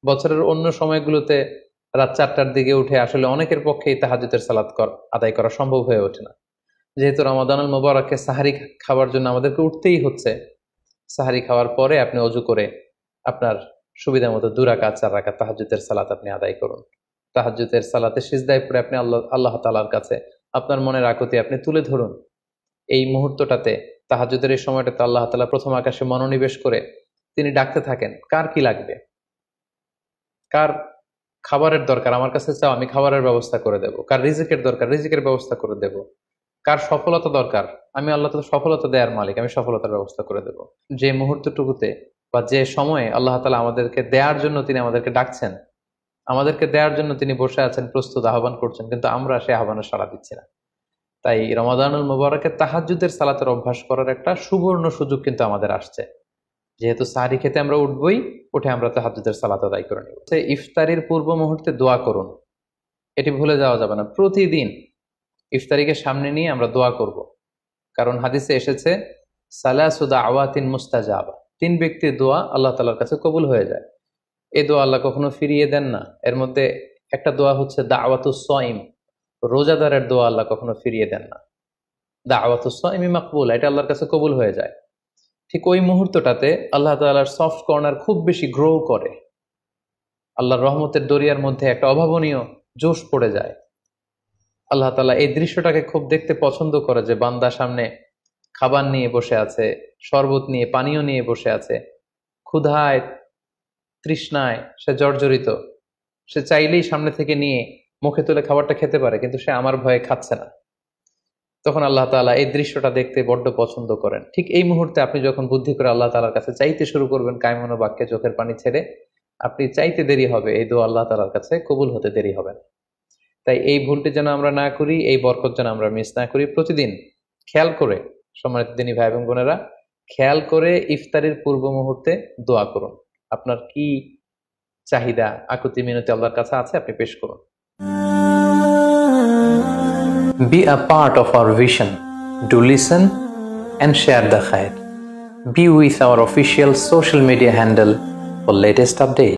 বছরের অন্য সময়গুলোতে রাত 4টার দিকে উঠে আসলে অনেকের পক্ষেই তাহাজ্জুদের সালাত আদায় করা সম্ভব হয়ে ওঠে না। যেহেতু রমাদানুল মুবারকে সাহারি খাওয়ার জন্য আমাদেরকে উঠতেই হচ্ছে, সাহারি খাওয়ার পরে আপনি অজু করে আপনার সুবিধা মতো 2 রাকাত 4 রাকাত তাহাজ্জুদের সালাত আপনি আদায় করুন। তাহাজ্জুদের সালাতে সিজদায় পড়ে আপনি আল্লাহ তাআলার কাছে আপনার মনের আকুতি আপনি তুলে ধরুন। এই মুহূর্তটাতে, তাহাজ্জুদের এই সময়টাতে আল্লাহ তাআলা প্রথম আকাশে মনোনিবেশ করে তিনি ডাকতে থাকেন, কার কি লাগবে, কার খাবারের দরকার আমার কাছে চাও, আমি খাবারের ব্যবস্থা করে দেব। কার রিজিকের দরকার, রিজিকের ব্যবস্থা করে দেব। কার সফলতা দরকার, আমি আল্লাহ তাআলা সফলতা দেওয়ার মালিক, আমি সফলতার ব্যবস্থা করে দেব। যে মুহূর্তটুকুতে বা যে সময়ে আল্লাহ তাআলা আমাদেরকে দেওয়ার জন্য তিনি আমাদেরকে ডাকছেন, আমাদেরকে দেওয়ার জন্য তিনি বসে আছেন, প্রস্তুত, আহ্বান করছেন, কিন্তু আমরা সেই আহ্বানে সাড়া দিচ্ছি না। তাই রমাদানুল মুবারকে তাহাজ্জুদের সালাতের অভ্যাস করার একটা সুবর্ণ সুযোগ কিন্তু আমাদের আসছে। যেহেতু সাহরি খেতে আমরা উঠবই, উঠে আমরা তাহাজ্জুদের সালাত আদায় করে নেব। ইফতারির পূর্ব মুহূর্তে দোয়া করুন, এটি ভুলে যাওয়া যাবে না। প্রতিদিন ইফতারিকে সামনে নিয়ে আমরা দোয়া করব, কারণ হাদিসে এসেছে সালাসু দাওয়াতিন মুস্তাজাবা, 3 ব্যক্তির দোয়া আল্লাহ তাআলার কাছে কবুল হয়ে যায়। এই দোয়া আল্লাহ কখনো ফিরিয়ে দেন না। এর মধ্যে একটা দোয়া হচ্ছে দাওয়াতুস সাইম, রোজাদারের দোয়া আল্লাহ কখনো ফিরিয়ে দেন না। দাওয়াতুস সাইমি মাকবুল, এটা আল্লাহর কাছে কবুল হয়ে যায়। ঠিক ওই মুহূর্তটাতে আল্লাহ তাআলার সফট কর্নার খুব বেশি গ্রো করে, আল্লাহর রহমতের দরিয়ার মধ্যে একটা অভাবনীয় জোশ পড়ে যায়। আল্লাহ তাআলা এই দৃশ্যটাকে খুব দেখতে পছন্দ করে, যে বান্দা সামনে খাবার নিয়ে বসে আছে, শরবত নিয়ে, পানীয় নিয়ে বসে আছে, ক্ষুধায় তৃষ্ণায় সে জর্জরিত, সে চাইলেই সামনে থেকে নিয়ে মুখে তুলে খাবারটা খেতে পারে, কিন্তু সে আমার ভয়ে খাচ্ছে না। তখন আল্লাহ তাআলা এই দৃশ্যটা দেখতে বড্ড পছন্দ করেন। ঠিক এই মুহূর্তে আপনি যখন বুদ্ধি করে আল্লাহ তাআলার কাছে চাইতে শুরু করবেন, কায়মনো বাক্যে চোখের পানি ছেড়ে, আপনি চাইতে দেরি হবে, এই দোয়া আল্লাহ তাআলার কাছে কবুল হতে দেরি হবে না। তাই এই ভুলটি যেন আমরা না করি, এই বরকত যেন আমরা মিস না করি। প্রতিদিন খেয়াল করে, সম্মানিত দিনী ভাই এবং বোনেরা, খেয়াল করে ইফতারির পূর্ব মুহূর্তে দোয়া করুন। আপনার কি চাহিদা, আকুতি মিনতি আল্লাহর কাছে আছে, আপনি পেশ করুন। Be a part of our vision. Do listen and share the khair. Be with our official social media handle for latest updates.